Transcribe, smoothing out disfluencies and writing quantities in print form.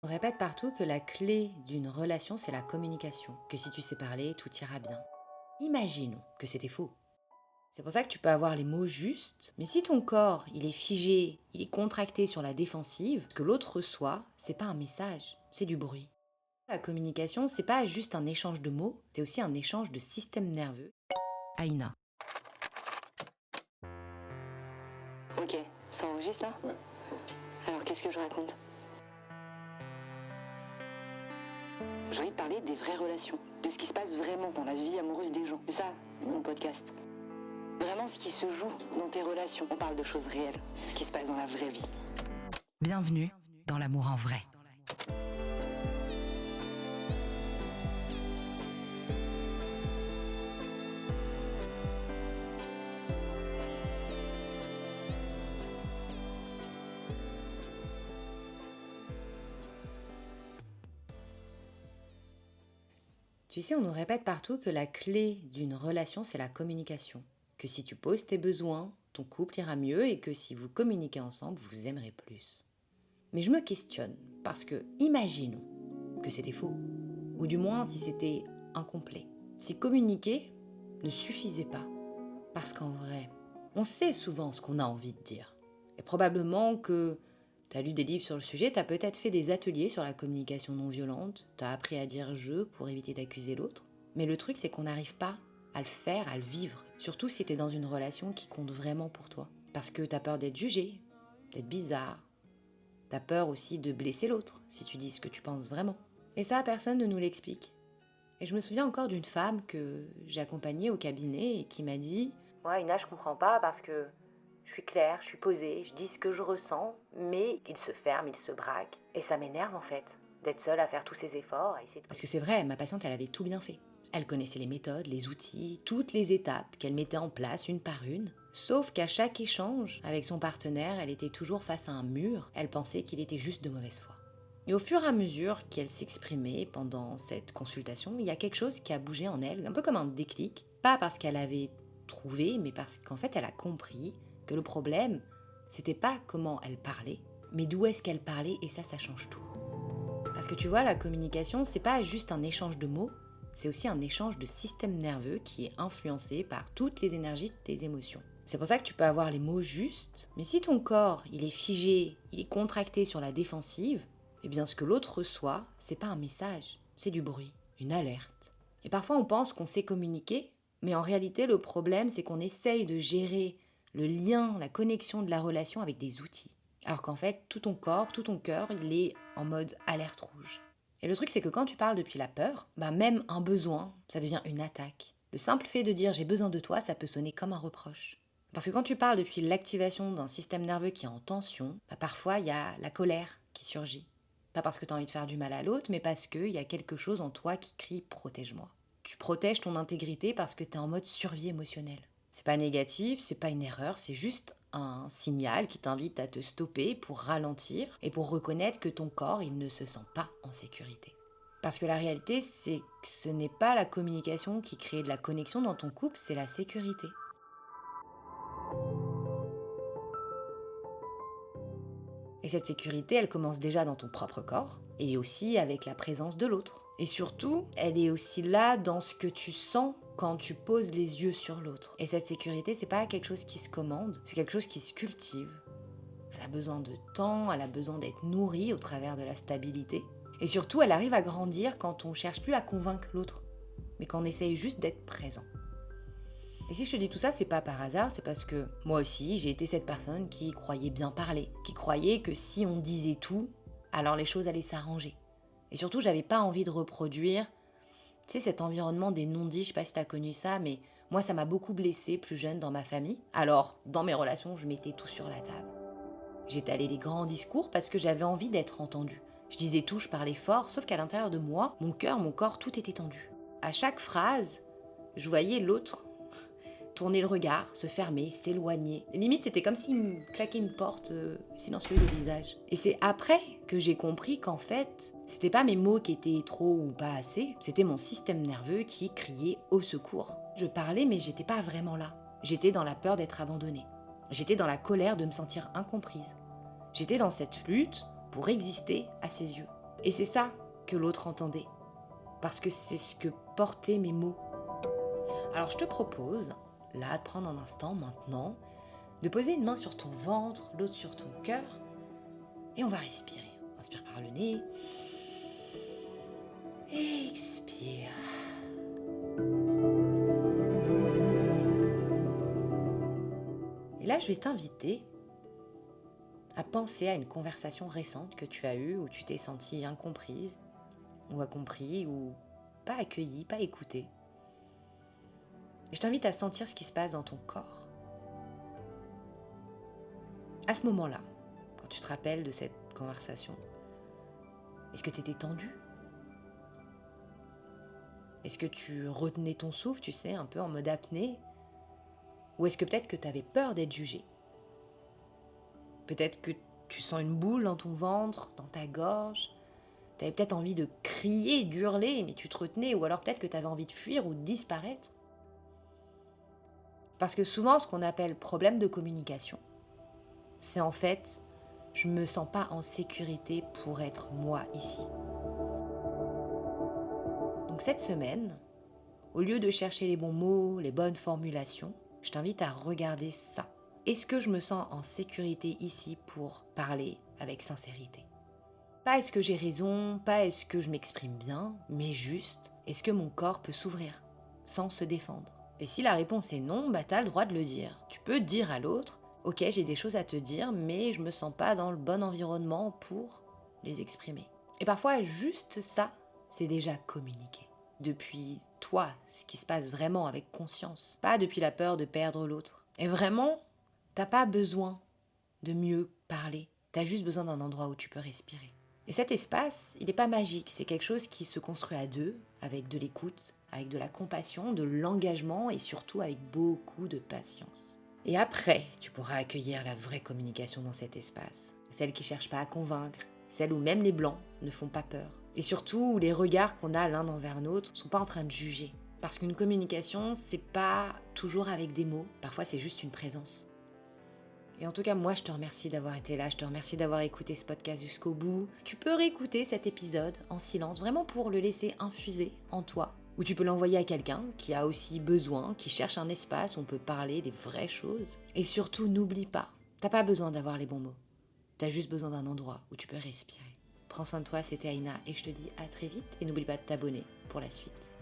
On répète partout que la clé d'une relation, c'est la communication, que si tu sais parler, tout ira bien. Imaginons que c'était faux. C'est pour ça que tu peux avoir les mots justes, mais si ton corps, il est figé, il est contracté sur la défensive, ce que l'autre reçoit, c'est pas un message, c'est du bruit. La communication, c'est pas juste un échange de mots, c'est aussi un échange de système nerveux. Aïna. Ok, ça enregistre là? Ouais. Alors qu'est-ce que je raconte? J'ai envie de parler des vraies relations, de ce qui se passe vraiment dans la vie amoureuse des gens. C'est ça, mon podcast. Vraiment ce qui se joue dans tes relations. On parle de choses réelles, ce qui se passe dans la vraie vie. Bienvenue dans l'amour en vrai. Tu sais, on nous répète partout que la clé d'une relation, c'est la communication. Que si tu poses tes besoins, ton couple ira mieux et que si vous communiquez ensemble, vous aimerez plus. Mais je me questionne, parce que imaginons que c'était faux. Ou du moins si c'était incomplet. Si communiquer ne suffisait pas. Parce qu'en vrai, on sait souvent ce qu'on a envie de dire. Et probablement que tu as lu des livres sur le sujet, tu as peut-être fait des ateliers sur la communication non violente, tu as appris à dire je pour éviter d'accuser l'autre. Mais le truc, c'est qu'on n'arrive pas à le faire, à le vivre. Surtout si tu es dans une relation qui compte vraiment pour toi. Parce que tu as peur d'être jugé, d'être bizarre. Tu as peur aussi de blesser l'autre si tu dis ce que tu penses vraiment. Et ça, personne ne nous l'explique. Et je me souviens encore d'une femme que j'ai accompagnée au cabinet et qui m'a dit « Ouais, Ina, je comprends pas parce que je suis claire, je suis posée, je dis ce que je ressens, mais il se ferme, il se braque. Et ça m'énerve en fait, d'être seule à faire tous ces efforts. Parce que c'est vrai, ma patiente, elle avait tout bien fait. Elle connaissait les méthodes, les outils, toutes les étapes qu'elle mettait en place une par une. Sauf qu'à chaque échange avec son partenaire, elle était toujours face à un mur. Elle pensait qu'il était juste de mauvaise foi. Et au fur et à mesure qu'elle s'exprimait pendant cette consultation, il y a quelque chose qui a bougé en elle, un peu comme un déclic. Pas parce qu'elle avait trouvé, mais parce qu'en fait elle a compris que le problème, c'était pas comment elle parlait, mais d'où est-ce qu'elle parlait, et ça change tout. Parce que tu vois, la communication, c'est pas juste un échange de mots, c'est aussi un échange de système nerveux qui est influencé par toutes les énergies de tes émotions. C'est pour ça que tu peux avoir les mots justes, mais si ton corps, il est figé, il est contracté sur la défensive, eh bien ce que l'autre reçoit, c'est pas un message, c'est du bruit, une alerte. Et parfois on pense qu'on sait communiquer, mais en réalité le problème c'est qu'on essaye de gérer le lien, la connexion de la relation avec des outils. Alors qu'en fait, tout ton corps, tout ton cœur, il est en mode alerte rouge. Et le truc, c'est que quand tu parles depuis la peur, même un besoin, ça devient une attaque. Le simple fait de dire j'ai besoin de toi, ça peut sonner comme un reproche. Parce que quand tu parles depuis l'activation d'un système nerveux qui est en tension, parfois il y a la colère qui surgit. Pas parce que tu as envie de faire du mal à l'autre, mais parce qu'il y a quelque chose en toi qui crie « protège-moi ». Tu protèges ton intégrité parce que tu es en mode survie émotionnelle. C'est pas négatif, c'est pas une erreur, c'est juste un signal qui t'invite à te stopper pour ralentir et pour reconnaître que ton corps, il ne se sent pas en sécurité. Parce que la réalité, c'est que ce n'est pas la communication qui crée de la connexion dans ton couple, c'est la sécurité. Et cette sécurité, elle commence déjà dans ton propre corps, et aussi avec la présence de l'autre. Et surtout, elle est aussi là dans ce que tu sens quand tu poses les yeux sur l'autre. Et cette sécurité, c'est pas quelque chose qui se commande, c'est quelque chose qui se cultive. Elle a besoin de temps, elle a besoin d'être nourrie au travers de la stabilité. Et surtout, elle arrive à grandir quand on cherche plus à convaincre l'autre, mais qu'on essaye juste d'être présent. Et si je te dis tout ça, c'est pas par hasard, c'est parce que moi aussi, j'ai été cette personne qui croyait bien parler, qui croyait que si on disait tout, alors les choses allaient s'arranger. Et surtout, j'avais pas envie de reproduire, tu sais, cet environnement des non-dits, je sais pas si t'as connu ça, mais moi, ça m'a beaucoup blessée plus jeune dans ma famille. Alors, dans mes relations, je mettais tout sur la table. J'étalais les grands discours parce que j'avais envie d'être entendue. Je disais tout, je parlais fort, sauf qu'à l'intérieur de moi, mon cœur, mon corps, tout était tendu. À chaque phrase, je voyais l'autre tourner le regard, se fermer, s'éloigner. Limite, c'était comme s'il me claquait une porte silencieuse au visage. Et c'est après que j'ai compris qu'en fait, c'était pas mes mots qui étaient trop ou pas assez, c'était mon système nerveux qui criait au secours. Je parlais, mais j'étais pas vraiment là. J'étais dans la peur d'être abandonnée. J'étais dans la colère de me sentir incomprise. J'étais dans cette lutte pour exister à ses yeux. Et c'est ça que l'autre entendait, parce que c'est ce que portaient mes mots. Alors je te propose, là, de prendre un instant maintenant, de poser une main sur ton ventre, l'autre sur ton cœur, et on va respirer. Inspire par le nez, et expire. Et là, je vais t'inviter à penser à une conversation récente que tu as eue où tu t'es sentie incomprise, ou incompris, ou pas accueilli, pas écouté. Et je t'invite à sentir ce qui se passe dans ton corps. À ce moment-là, quand tu te rappelles de cette conversation, est-ce que tu étais tendu ? Est-ce que tu retenais ton souffle, tu sais, un peu en mode apnée ? Ou est-ce que peut-être que tu avais peur d'être jugé ? Peut-être que tu sens une boule dans ton ventre, dans ta gorge. Tu avais peut-être envie de crier, d'hurler, mais tu te retenais. Ou alors peut-être que tu avais envie de fuir ou de disparaître. Parce que souvent, ce qu'on appelle problème de communication, c'est en fait, je me sens pas en sécurité pour être moi ici. Donc cette semaine, au lieu de chercher les bons mots, les bonnes formulations, je t'invite à regarder ça. Est-ce que je me sens en sécurité ici pour parler avec sincérité ? Pas est-ce que j'ai raison, pas est-ce que je m'exprime bien, mais juste, est-ce que mon corps peut s'ouvrir sans se défendre ? Et si la réponse est non, t'as le droit de le dire. Tu peux dire à l'autre, ok, j'ai des choses à te dire, mais je me sens pas dans le bon environnement pour les exprimer. Et parfois, juste ça, c'est déjà communiquer. Depuis toi, ce qui se passe vraiment avec conscience. Pas depuis la peur de perdre l'autre. Et vraiment, t'as pas besoin de mieux parler. T'as juste besoin d'un endroit où tu peux respirer. Et cet espace, il n'est pas magique. C'est quelque chose qui se construit à deux, avec de l'écoute, avec de la compassion, de l'engagement et surtout avec beaucoup de patience. Et après, tu pourras accueillir la vraie communication dans cet espace. Celle qui ne cherche pas à convaincre, celle où même les blancs ne font pas peur. Et surtout où les regards qu'on a l'un envers l'autre ne sont pas en train de juger. Parce qu'une communication, c'est pas toujours avec des mots. Parfois, c'est juste une présence. Et en tout cas, moi, je te remercie d'avoir été là. Je te remercie d'avoir écouté ce podcast jusqu'au bout. Tu peux réécouter cet épisode en silence, vraiment pour le laisser infuser en toi. Ou tu peux l'envoyer à quelqu'un qui a aussi besoin, qui cherche un espace où on peut parler des vraies choses. Et surtout, n'oublie pas, t'as pas besoin d'avoir les bons mots. T'as juste besoin d'un endroit où tu peux respirer. Prends soin de toi, c'était Aïna et je te dis à très vite. Et n'oublie pas de t'abonner pour la suite.